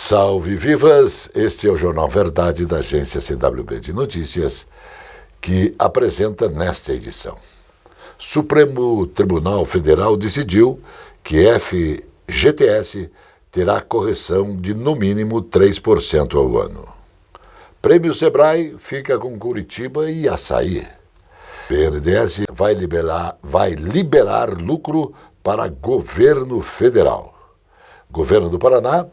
Salve vivas! Este é o Jornal Verdade da agência CWB de Notícias, que apresenta nesta edição. Supremo Tribunal Federal decidiu que FGTS terá correção de no mínimo 3% ao ano. Prêmio Sebrae fica com Curitiba e Açaí. BNDES vai liberar lucro para governo federal. Governo do Paraná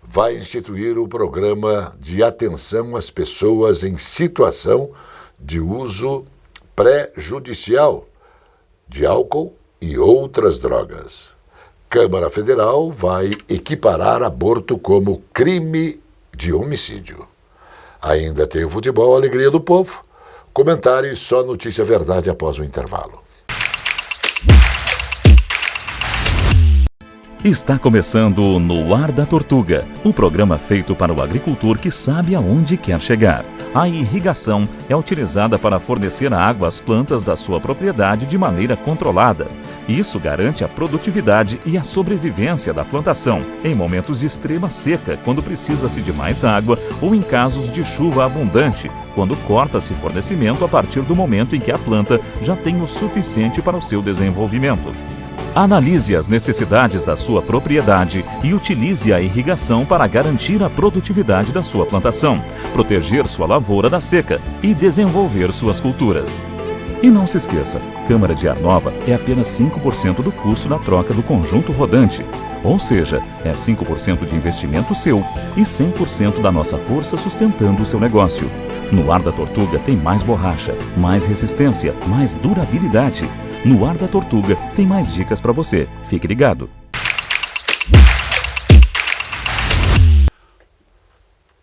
vai instituir o programa de atenção às pessoas em situação de uso pré-judicial de álcool e outras drogas. Câmara Federal vai equiparar aborto como crime de homicídio. Ainda tem o futebol, a alegria do povo. Comentário e só notícia verdade após o intervalo. Está começando No Ar da Tortuga, o programa feito para o agricultor que sabe aonde quer chegar. A irrigação é utilizada para fornecer água às plantas da sua propriedade de maneira controlada. Isso garante a produtividade e a sobrevivência da plantação em momentos de extrema seca, quando precisa-se de mais água, ou em casos de chuva abundante, quando corta-se fornecimento a partir do momento em que a planta já tem o suficiente para o seu desenvolvimento. Analise as necessidades da sua propriedade e utilize a irrigação para garantir a produtividade da sua plantação, proteger sua lavoura da seca e desenvolver suas culturas. E não se esqueça, câmara de ar nova é apenas 5% do custo da troca do conjunto rodante. Ou seja, é 5% de investimento seu e 100% da nossa força sustentando o seu negócio. No Ar da Tortuga tem mais borracha, mais resistência, mais durabilidade. No Ar da Tortuga tem mais dicas para você. Fique ligado.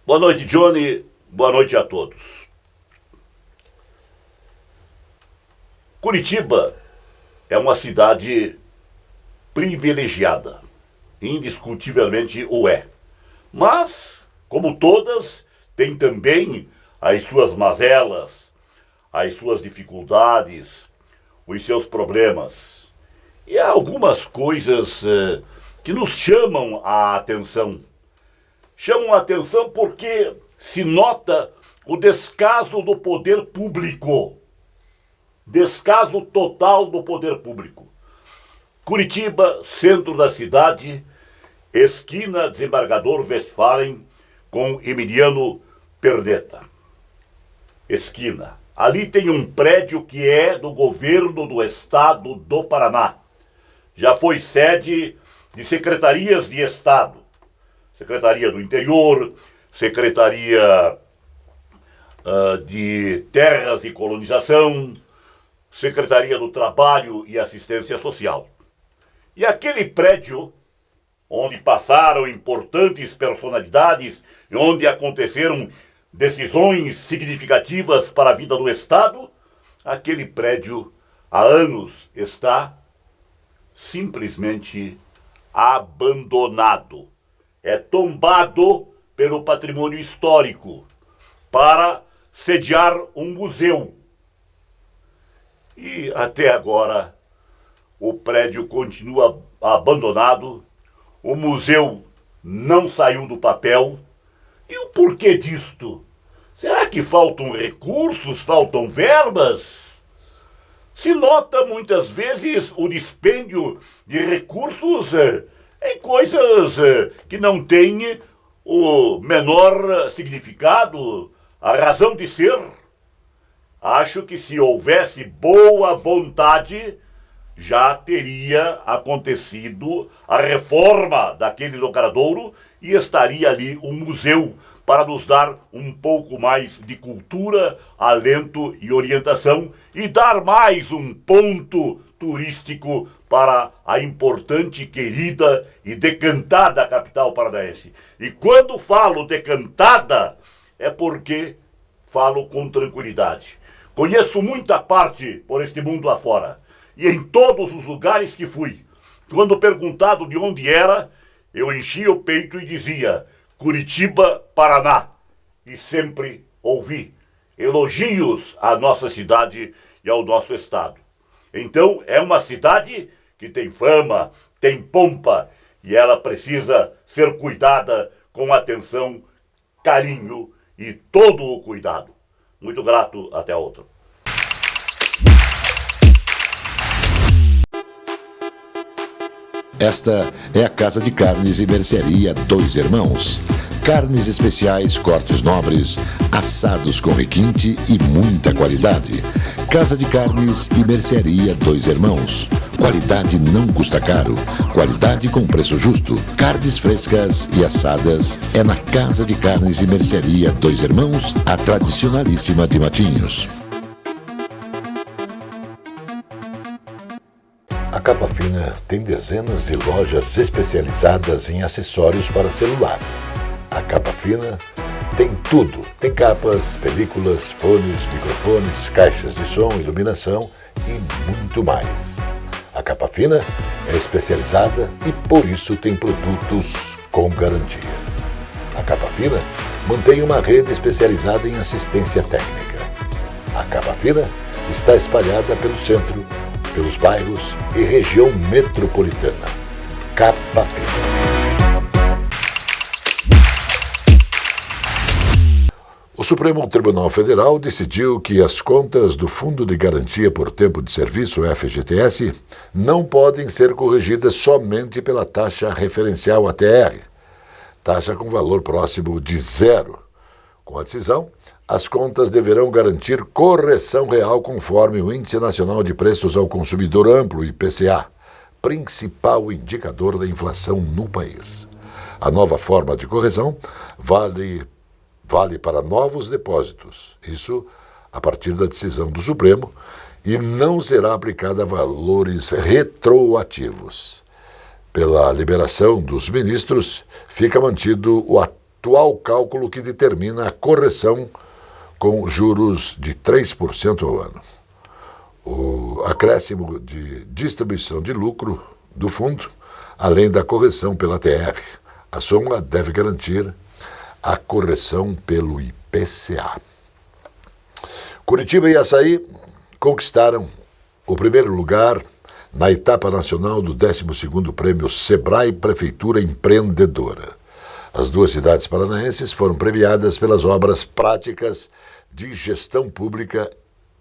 Boa noite, Johnny. Boa noite a todos. Curitiba é uma cidade privilegiada. Indiscutivelmente o é. Mas, como todas, tem também as suas mazelas, as suas dificuldades, os seus problemas. E há algumas coisas que nos chamam a atenção. Chamam a atenção porque se nota o descaso do poder público. Descaso total do poder público. Curitiba, centro da cidade, esquina Desembargador Westphalen com Emiliano Perdetta. Esquina. Ali tem um prédio que é do governo do estado do Paraná. Já foi sede de secretarias de estado. Secretaria do Interior, Secretaria de Terras e Colonização, Secretaria do Trabalho e Assistência Social. E aquele prédio, onde passaram importantes personalidades e onde aconteceram decisões significativas para a vida do Estado, aquele prédio há anos está simplesmente abandonado. É tombado pelo patrimônio histórico para sediar um museu. E até agora o prédio continua abandonado, o museu não saiu do papel. E o porquê disto? Será que faltam recursos, faltam verbas? Se nota muitas vezes o dispêndio de recursos em coisas que não têm o menor significado, a razão de ser. Acho que se houvesse boa vontade, já teria acontecido a reforma daquele logradouro e estaria ali um museu para nos dar um pouco mais de cultura, alento e orientação e dar mais um ponto turístico para a importante, querida e decantada capital paranaense. E quando falo decantada, é porque falo com tranquilidade. Conheço muita parte por este mundo afora. E em todos os lugares que fui, quando perguntado de onde era, eu enchia o peito e dizia: Curitiba, Paraná. E sempre ouvi elogios à nossa cidade e ao nosso estado. Então, é uma cidade que tem fama, tem pompa, e ela precisa ser cuidada com com atenção, carinho e todo o cuidado. Muito grato, até a outra. Esta é a Casa de Carnes e Mercearia Dois Irmãos. Carnes especiais, cortes nobres, assados com requinte e muita qualidade. Casa de Carnes e Mercearia Dois Irmãos. Qualidade não custa caro. Qualidade com preço justo. Carnes frescas e assadas é na Casa de Carnes e Mercearia Dois Irmãos, a tradicionalíssima de Matinhos. A Capa Fina tem dezenas de lojas especializadas em acessórios para celular. A Capa Fina tem tudo. Tem capas, películas, fones, microfones, caixas de som, iluminação e muito mais. A Capa Fina é especializada e por isso tem produtos com garantia. A Capa Fina mantém uma rede especializada em assistência técnica. A Capa Fina está espalhada pelo centro, pelos bairros e região metropolitana. Capa Fina. O Supremo Tribunal Federal decidiu que as contas do Fundo de Garantia por Tempo de Serviço, FGTS, não podem ser corrigidas somente pela taxa referencial ATR, taxa com valor próximo de zero. Com a decisão, as contas deverão garantir correção real conforme o Índice Nacional de Preços ao Consumidor Amplo, IPCA, principal indicador da inflação no país. A nova forma de correção vale para novos depósitos, isso a partir da decisão do Supremo, e não será aplicada a valores retroativos. Pela liberação dos ministros, fica mantido o atual cálculo que determina a correção com juros de 3% ao ano. O acréscimo de distribuição de lucro do fundo, além da correção pela TR. A soma deve garantir a correção pelo IPCA. Curitiba e Açaí conquistaram o primeiro lugar na etapa nacional do 12º Prêmio Sebrae Prefeitura Empreendedora. As duas cidades paranaenses foram premiadas pelas obras práticas de gestão pública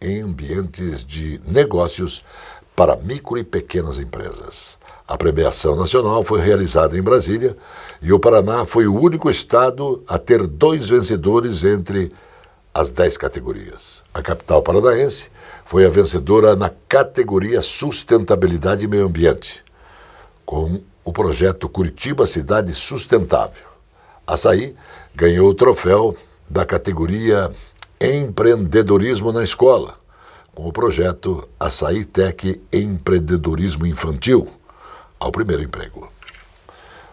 em ambientes de negócios para micro e pequenas empresas. A premiação nacional foi realizada em Brasília e o Paraná foi o único estado a ter 2 vencedores entre as 10 categorias. A capital paranaense foi a vencedora na categoria Sustentabilidade e Meio Ambiente, com o projeto Curitiba Cidade Sustentável. Açaí ganhou o troféu da categoria Empreendedorismo na Escola, com o projeto Açaí Tech Empreendedorismo Infantil, ao primeiro emprego.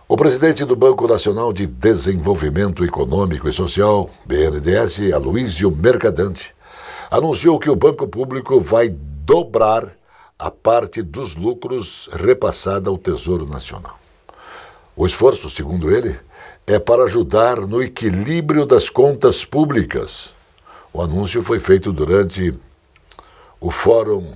O presidente do Banco Nacional de Desenvolvimento Econômico e Social, BNDES, Aloísio Mercadante, anunciou que o Banco Público vai dobrar a parte dos lucros repassada ao Tesouro Nacional. O esforço, segundo ele, é para ajudar no equilíbrio das contas públicas. O anúncio foi feito durante o Fórum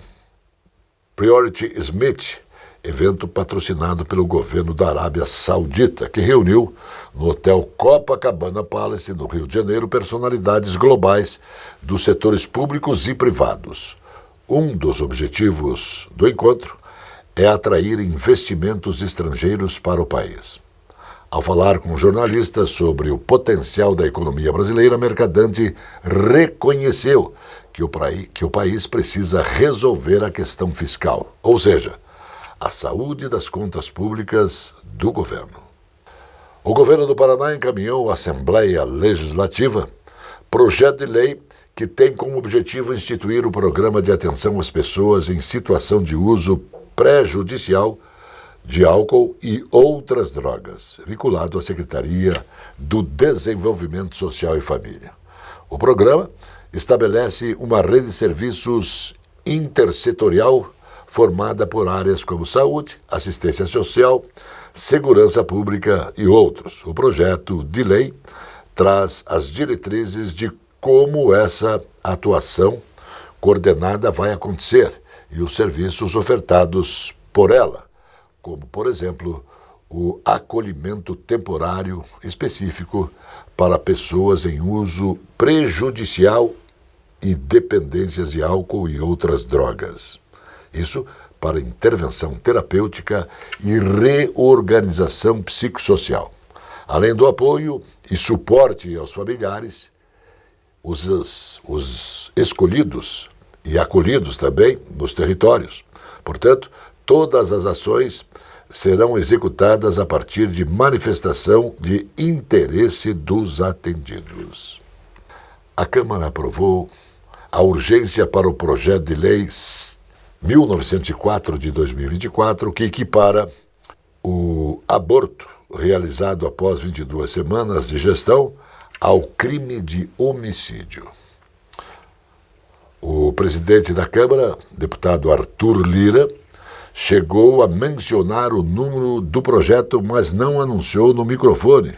Priority Summit, evento patrocinado pelo governo da Arábia Saudita, que reuniu no Hotel Copacabana Palace, no Rio de Janeiro, personalidades globais dos setores públicos e privados. Um dos objetivos do encontro é atrair investimentos estrangeiros para o país. Ao falar com jornalistas sobre o potencial da economia brasileira, Mercadante reconheceu que o país precisa resolver a questão fiscal, ou seja, a saúde das contas públicas do governo. O governo do Paraná encaminhou à Assembleia Legislativa projeto de lei que tem como objetivo instituir o programa de atenção às pessoas em situação de uso prejudicial de álcool e outras drogas, vinculado à Secretaria do Desenvolvimento Social e Família. O programa estabelece uma rede de serviços intersetorial formada por áreas como saúde, assistência social, segurança pública e outros. O projeto de lei traz as diretrizes de como essa atuação coordenada vai acontecer e os serviços ofertados por ela, como, por exemplo, o acolhimento temporário específico para pessoas em uso prejudicial e dependências de álcool e outras drogas. Isso para intervenção terapêutica e reorganização psicossocial. Além do apoio e suporte aos familiares, os escolhidos e acolhidos também nos territórios. Portanto, todas as ações serão executadas a partir de manifestação de interesse dos atendidos. A Câmara aprovou a urgência para o projeto de lei 1904 de 2024, que equipara o aborto realizado após 22 semanas de gestão ao crime de homicídio. O presidente da Câmara, deputado Arthur Lira, chegou a mencionar o número do projeto, mas não anunciou no microfone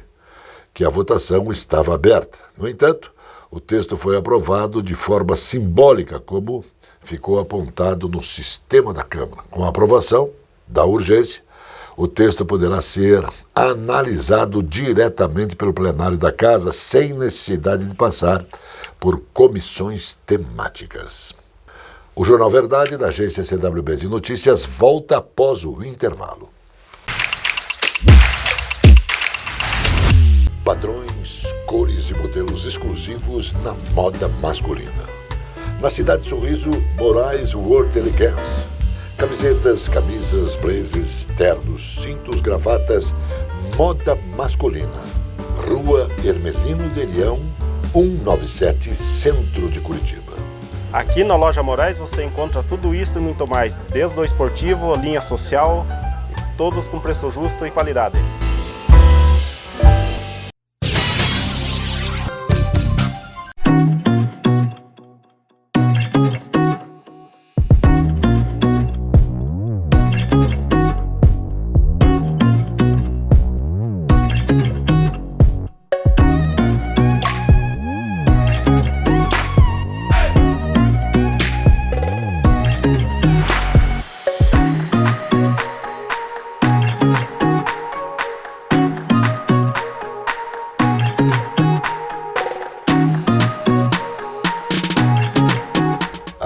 que a votação estava aberta. No entanto, o texto foi aprovado de forma simbólica, como ficou apontado no sistema da Câmara. Com a aprovação da urgência, o texto poderá ser analisado diretamente pelo plenário da Casa, sem necessidade de passar por comissões temáticas. O Jornal Verdade, da agência CWB de Notícias, volta após o intervalo. Padrões, cores e modelos exclusivos na moda masculina. Na cidade de Sorriso, Moraes World Elegance. Camisetas, camisas, blazers, ternos, cintos, gravatas, moda masculina. Rua Hermelino de Leão, 197, Centro de Curitiba. Aqui na Loja Moraes você encontra tudo isso e muito mais, desde o esportivo, linha social, todos com preço justo e qualidade.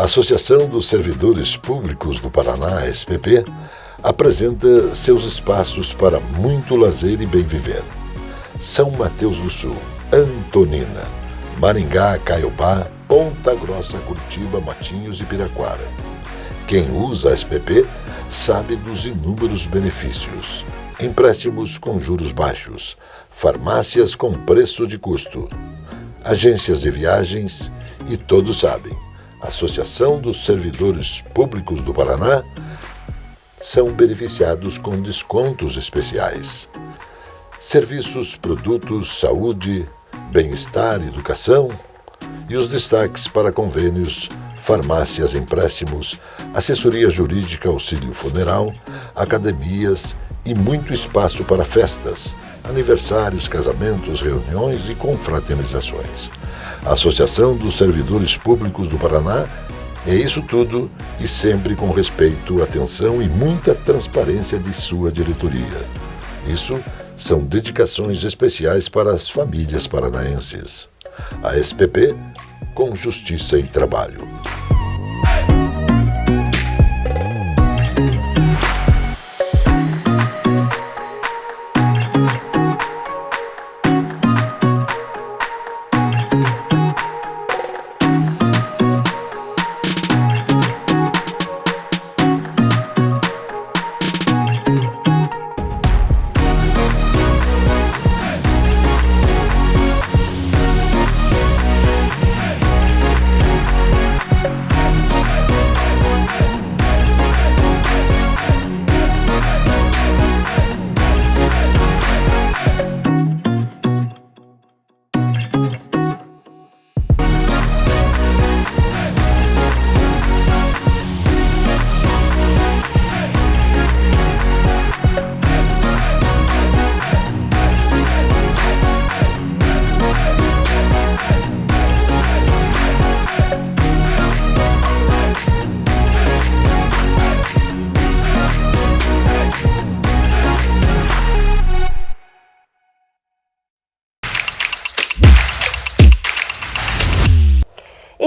A Associação dos Servidores Públicos do Paraná, SPP, apresenta seus espaços para muito lazer e bem viver. São Mateus do Sul, Antonina, Maringá, Caiobá, Ponta Grossa, Curitiba, Matinhos e Piraquara. Quem usa a SPP sabe dos inúmeros benefícios. Empréstimos com juros baixos, farmácias com preço de custo, agências de viagens e todos sabem. A Associação dos Servidores Públicos do Paraná são beneficiados com descontos especiais. Serviços, produtos, saúde, bem-estar, educação e os destaques para convênios, farmácias, empréstimos, assessoria jurídica, auxílio funeral, academias e muito espaço para festas, aniversários, casamentos, reuniões e confraternizações. A Associação dos Servidores Públicos do Paraná é isso tudo e sempre com respeito, atenção e muita transparência de sua diretoria. Isso são dedicações especiais para as famílias paranaenses. A SPP, com justiça e trabalho.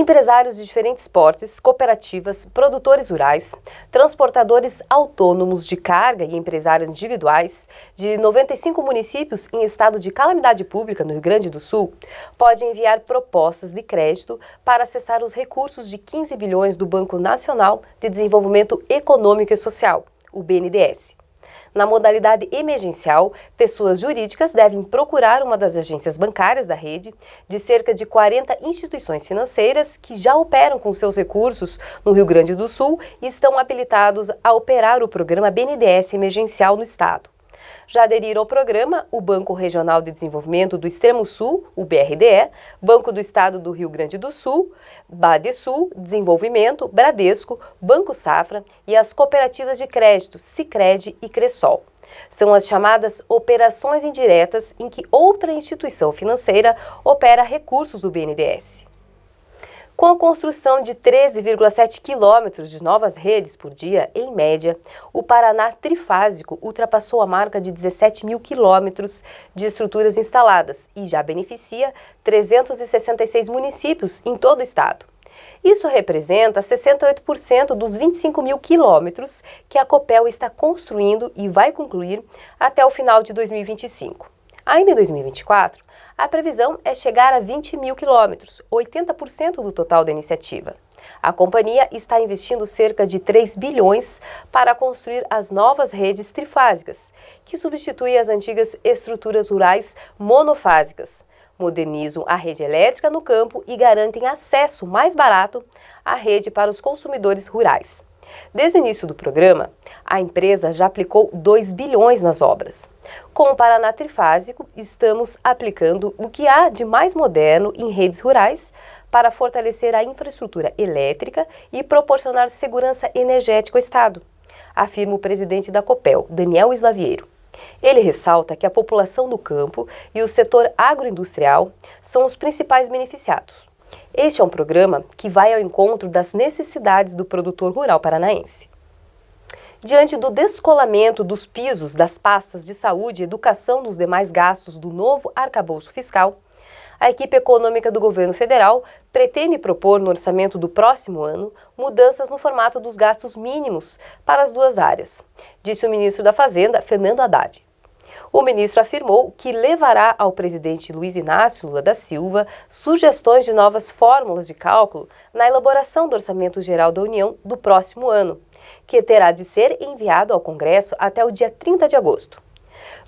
Empresários de diferentes portes, cooperativas, produtores rurais, transportadores autônomos de carga e empresários individuais de 95 municípios em estado de calamidade pública no Rio Grande do Sul podem enviar propostas de crédito para acessar os recursos de 15 bilhões do Banco Nacional de Desenvolvimento Econômico e Social, o BNDES. Na modalidade emergencial, pessoas jurídicas devem procurar uma das agências bancárias da rede de cerca de 40 instituições financeiras que já operam com seus recursos no Rio Grande do Sul e estão habilitados a operar o programa BNDES emergencial no estado. Já aderiram ao programa o Banco Regional de Desenvolvimento do Extremo Sul, o BRDE, Banco do Estado do Rio Grande do Sul, Badesul, Desenvolvimento, Bradesco, Banco Safra e as cooperativas de crédito Sicredi e Cressol. São as chamadas operações indiretas em que outra instituição financeira opera recursos do BNDES. Com a construção de 13,7 quilômetros de novas redes por dia, em média, o Paraná trifásico ultrapassou a marca de 17 mil quilômetros de estruturas instaladas e já beneficia 366 municípios em todo o estado. Isso representa 68% dos 25 mil quilômetros que a Copel está construindo e vai concluir até o final de 2025. Ainda em 2024, a previsão é chegar a 20 mil quilômetros, 80% do total da iniciativa. A companhia está investindo cerca de 3 bilhões para construir as novas redes trifásicas, que substituem as antigas estruturas rurais monofásicas, modernizam a rede elétrica no campo e garantem acesso mais barato à rede para os consumidores rurais. Desde o início do programa, a empresa já aplicou 2 bilhões nas obras. Com o Paraná Trifásico, estamos aplicando o que há de mais moderno em redes rurais para fortalecer a infraestrutura elétrica e proporcionar segurança energética ao Estado, afirma o presidente da Copel, Daniel Slaviero. Ele ressalta que a população do campo e o setor agroindustrial são os principais beneficiados. Este é um programa que vai ao encontro das necessidades do produtor rural paranaense. Diante do descolamento dos pisos das pastas de saúde e educação dos demais gastos do novo arcabouço fiscal, a equipe econômica do governo federal pretende propor no orçamento do próximo ano mudanças no formato dos gastos mínimos para as duas áreas, disse o ministro da Fazenda, Fernando Haddad. O ministro afirmou que levará ao presidente Luiz Inácio Lula da Silva sugestões de novas fórmulas de cálculo na elaboração do Orçamento Geral da União do próximo ano, que terá de ser enviado ao Congresso até o dia 30 de agosto.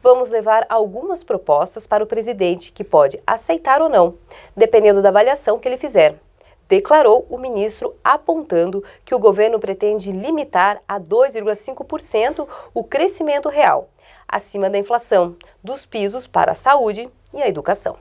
Vamos levar algumas propostas para o presidente, que pode aceitar ou não, dependendo da avaliação que ele fizer, declarou o ministro, apontando que o governo pretende limitar a 2,5% o crescimento real, acima da inflação, dos pisos para a saúde e a educação.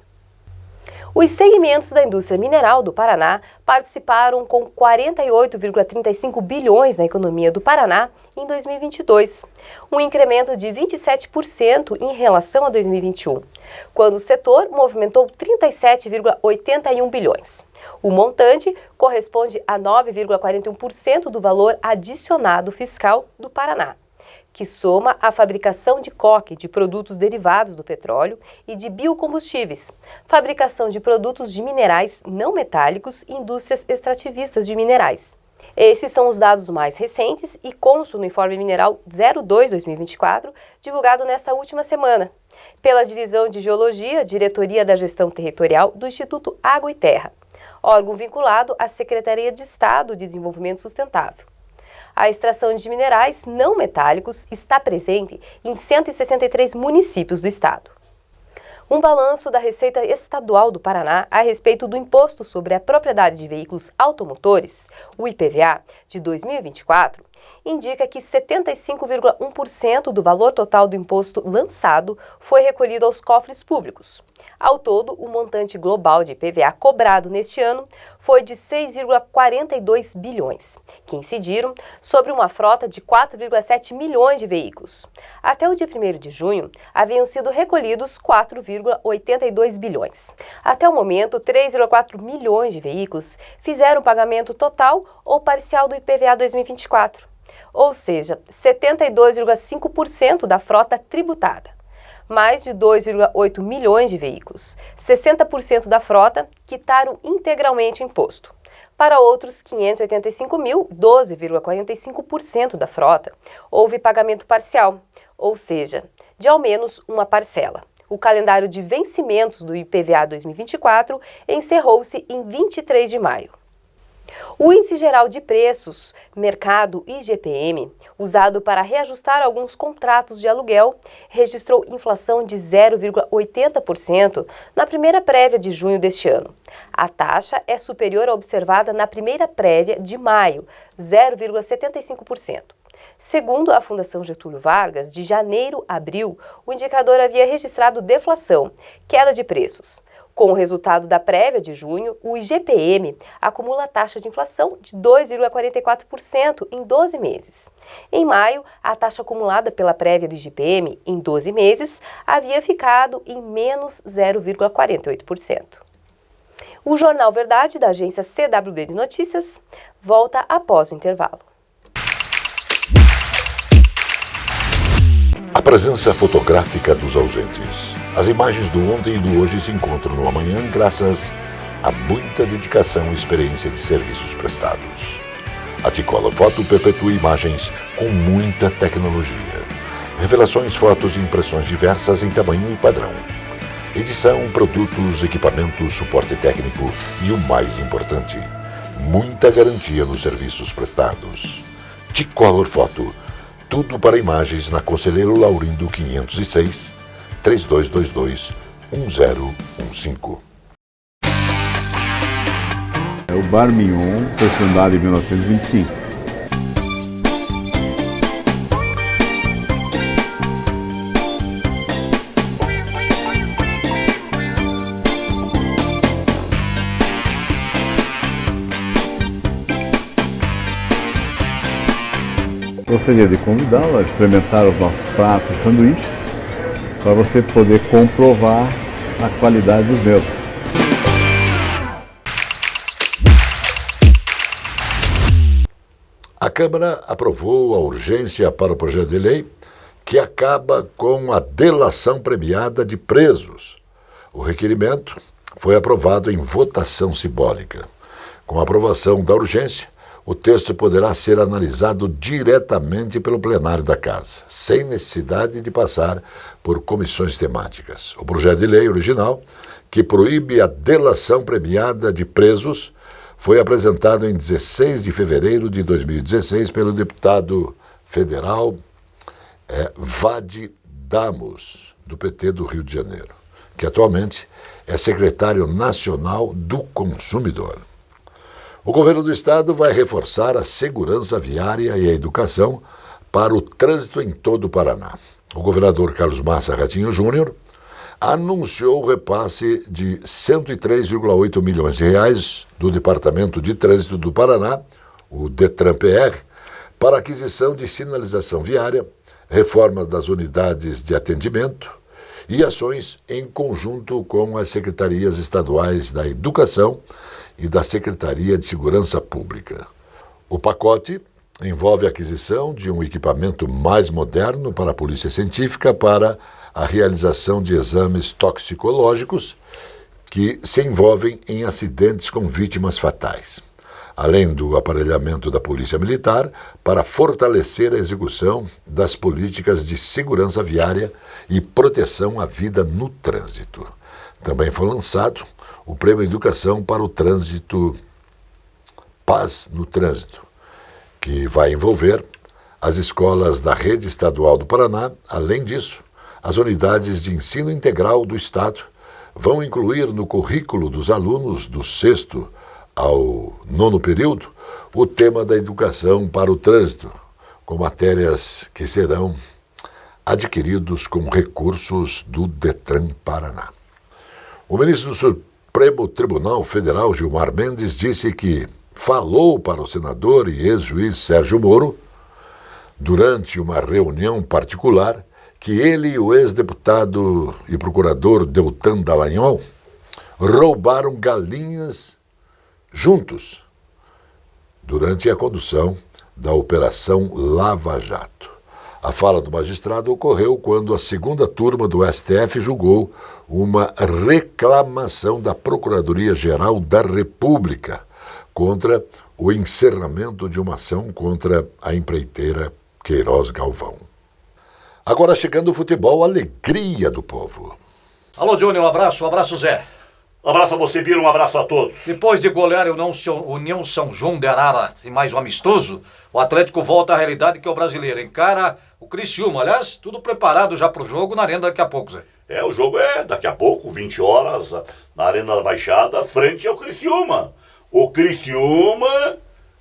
Os segmentos da indústria mineral do Paraná participaram com 48,35 bilhões na economia do Paraná em 2022, um incremento de 27% em relação a 2021, quando o setor movimentou 37,81 bilhões. O montante corresponde a 9,41% do valor adicionado fiscal do Paraná, que soma a fabricação de coque, de produtos derivados do petróleo e de biocombustíveis, fabricação de produtos de minerais não metálicos e indústrias extrativistas de minerais. Esses são os dados mais recentes e constam no Informe Mineral 02/2024, divulgado nesta última semana, pela Divisão de Geologia, Diretoria da Gestão Territorial do Instituto Água e Terra, órgão vinculado à Secretaria de Estado de Desenvolvimento Sustentável. A extração de minerais não metálicos está presente em 163 municípios do estado. Um balanço da Receita Estadual do Paraná a respeito do Imposto sobre a Propriedade de Veículos Automotores, o IPVA, de 2024, indica que 75,1% do valor total do imposto lançado foi recolhido aos cofres públicos. Ao todo, o montante global de IPVA cobrado neste ano foi de 6,42 bilhões, que incidiram sobre uma frota de 4,7 milhões de veículos. Até o dia 1º de junho, haviam sido recolhidos 4,82 bilhões. Até o momento, 3,4 milhões de veículos fizeram o pagamento total ou parcial do IPVA 2024, ou seja, 72,5% da frota tributada. Mais de 2,8 milhões de veículos, 60% da frota, quitaram integralmente o imposto. Para outros 585 mil, 12,45% da frota, houve pagamento parcial, ou seja, de ao menos uma parcela. O calendário de vencimentos do IPVA 2024 encerrou-se em 23 de maio. O Índice Geral de Preços, Mercado IGPM, usado para reajustar alguns contratos de aluguel, registrou inflação de 0,80% na primeira prévia de junho deste ano. A taxa é superior à observada na primeira prévia de maio, 0,75%. Segundo a Fundação Getúlio Vargas, de janeiro a abril, o indicador havia registrado deflação, queda de preços. Com o resultado da prévia de junho, o IGPM acumula a taxa de inflação de 2,44% em 12 meses. Em maio, a taxa acumulada pela prévia do IGPM em 12 meses havia ficado em menos 0,48%. O Jornal Verdade, da agência CWB de Notícias, volta após o intervalo. A presença fotográfica dos ausentes. As imagens do ontem e do hoje se encontram no amanhã graças a muita dedicação e experiência de serviços prestados. A T-Color Foto perpetua imagens com muita tecnologia. Revelações, fotos e impressões diversas em tamanho e padrão. Edição, produtos, equipamentos, suporte técnico e o mais importante, muita garantia nos serviços prestados. T-Color Foto. Tudo para imagens na Conselheiro Laurindo 506, 3222-1015. O Bar Mignon foi fundado em 1925. Gostaria de convidá-lo a experimentar os nossos pratos e sanduíches para você poder comprovar a qualidade dos mesmos. A Câmara aprovou a urgência para o projeto de lei que acaba com a delação premiada de presos. O requerimento foi aprovado em votação simbólica. Com a aprovação da urgência, o texto poderá ser analisado diretamente pelo plenário da Casa, sem necessidade de passar por comissões temáticas. O projeto de lei original, que proíbe a delação premiada de presos, foi apresentado em 16 de fevereiro de 2016 pelo deputado federal Vade Damos, do PT do Rio de Janeiro, que atualmente é secretário nacional do consumidor. O governo do estado vai reforçar a segurança viária e a educação para o trânsito em todo o Paraná. O governador Carlos Massa Ratinho Júnior anunciou o repasse de R$ 103,8 milhões de reais do Departamento de Trânsito do Paraná, o DETRAN-PR, para aquisição de sinalização viária, reforma das unidades de atendimento e ações em conjunto com as secretarias estaduais da Educação e da Secretaria de Segurança Pública. O pacote envolve a aquisição de um equipamento mais moderno para a Polícia Científica para a realização de exames toxicológicos que se envolvem em acidentes com vítimas fatais, além do aparelhamento da Polícia Militar para fortalecer a execução das políticas de segurança viária e proteção à vida no trânsito. Também foi lançado o Prêmio Educação para o Trânsito Paz no Trânsito, que vai envolver as escolas da Rede Estadual do Paraná. Além disso, as unidades de ensino integral do Estado vão incluir no currículo dos alunos do 6º ao 9º período o tema da educação para o trânsito, com matérias que serão adquiridos com recursos do DETRAN Paraná. O ministro do Supremo Tribunal Federal, Gilmar Mendes, disse que falou para o senador e ex-juiz Sérgio Moro, durante uma reunião particular, que ele e o ex-deputado e procurador Deltan Dallagnol roubaram galinhas juntos durante a condução da Operação Lava Jato. A fala do magistrado ocorreu quando a segunda turma do STF julgou uma reclamação da Procuradoria-Geral da República contra o encerramento de uma ação contra a empreiteira Queiroz Galvão. Agora chegando o futebol, alegria do povo. Alô, Johnny, um abraço, Zé. Um abraço a você, Biro, um abraço a todos. Depois de golear o União São João de Arara em mais um amistoso, o Atlético volta à realidade que é o brasileiro. Encara o Criciúma, aliás, tudo preparado já pro jogo na arena daqui a pouco, Zé. O jogo é daqui a pouco, 20 horas, na Arena da Baixada, frente ao Criciúma. O Criciúma,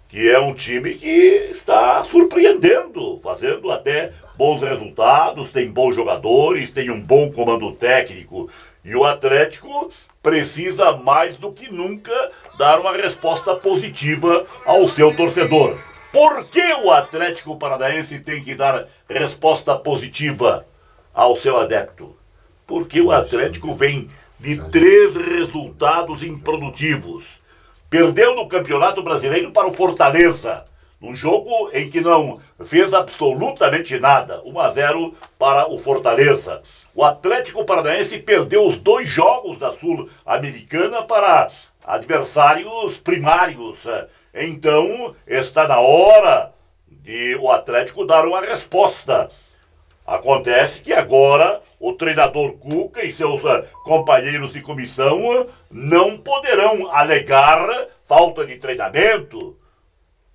que é um time que está surpreendendo, fazendo até bons resultados, tem bons jogadores, tem um bom comando técnico. E o Atlético precisa mais do que nunca dar uma resposta positiva ao seu torcedor. Por que o Atlético Paranaense tem que dar resposta positiva ao seu adepto? Porque o Atlético vem de 3 resultados improdutivos. Perdeu no Campeonato Brasileiro para o Fortaleza, num jogo em que não fez absolutamente nada, 1-0 para o Fortaleza. O Atlético Paranaense perdeu os 2 jogos da Sul-Americana para adversários primários. Então, está na hora de o Atlético dar uma resposta. Acontece que agora o treinador Cuca e seus companheiros de comissão não poderão alegar falta de treinamento.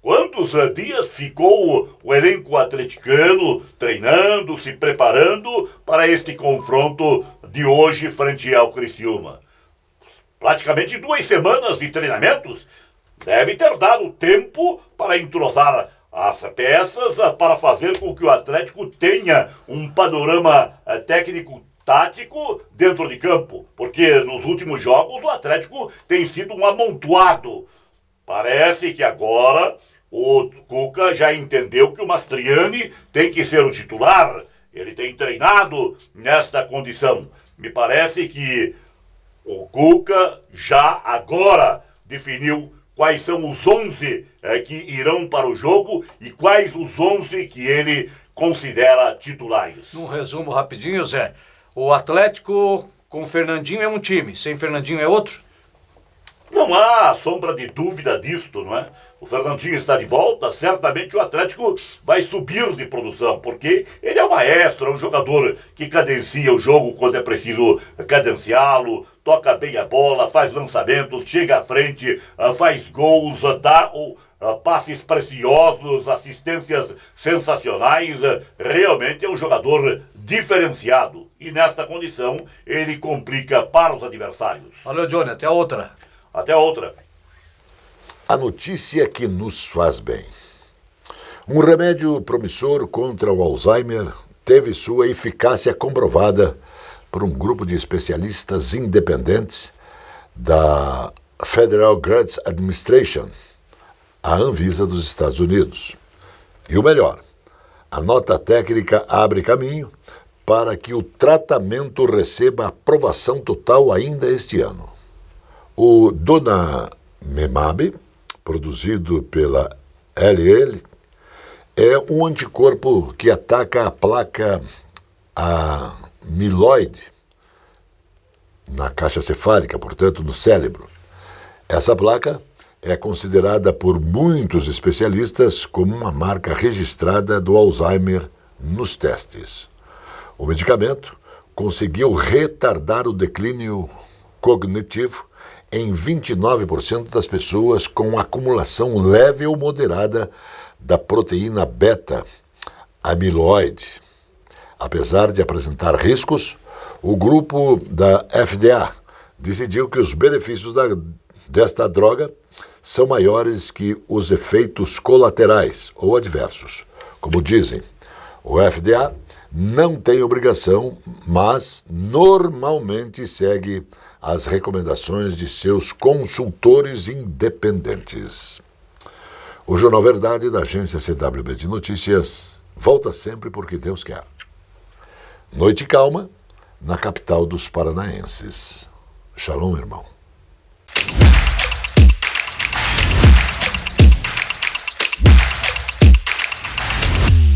Quantos dias ficou o elenco atleticano treinando, se preparando para este confronto de hoje frente ao Criciúma? Praticamente 2 semanas de treinamentos. Deve ter dado tempo para entrosar as peças, para fazer com que o Atlético tenha um panorama técnico-tático dentro de campo. Porque nos últimos jogos o Atlético tem sido um amontoado. Parece que agora o Cuca já entendeu que o Mastriani tem que ser o titular. Ele tem treinado nesta condição. Me parece que o Cuca já agora definiu quais são os 11 que irão para o jogo e quais os 11 que ele considera titulares. Num resumo rapidinho, Zé, o Atlético com Fernandinho é um time, sem Fernandinho é outro? Não há sombra de dúvida disto, não é? O Fernandinho está de volta, certamente o Atlético vai subir de produção, porque ele é um maestro, é um jogador que cadencia o jogo quando é preciso cadenciá-lo, toca bem a bola, faz lançamentos, chega à frente, faz gols, dá passes preciosos, assistências sensacionais. Realmente é um jogador diferenciado e nesta condição ele complica para os adversários. Valeu, Johnny, até a outra. Até a outra. A notícia que nos faz bem. Um remédio promissor contra o Alzheimer teve sua eficácia comprovada por um grupo de especialistas independentes da Federal Drugs Administration, a Anvisa dos Estados Unidos. E o melhor, a nota técnica abre caminho para que o tratamento receba aprovação total ainda este ano. O Donanemab, produzido pela LL, é um anticorpo que ataca a placa amiloide na caixa cefálica, portanto, no cérebro. Essa placa é considerada por muitos especialistas como uma marca registrada do Alzheimer nos testes. O medicamento conseguiu retardar o declínio cognitivo em 29% das pessoas com acumulação leve ou moderada da proteína beta-amiloide. Apesar de apresentar riscos, o grupo da FDA decidiu que os benefícios desta droga são maiores que os efeitos colaterais ou adversos. Como dizem, o FDA não tem obrigação, mas normalmente segue as recomendações de seus consultores independentes. O Jornal Verdade da agência CWB de Notícias volta sempre porque Deus quer. Noite calma na capital dos paranaenses. Shalom, irmão.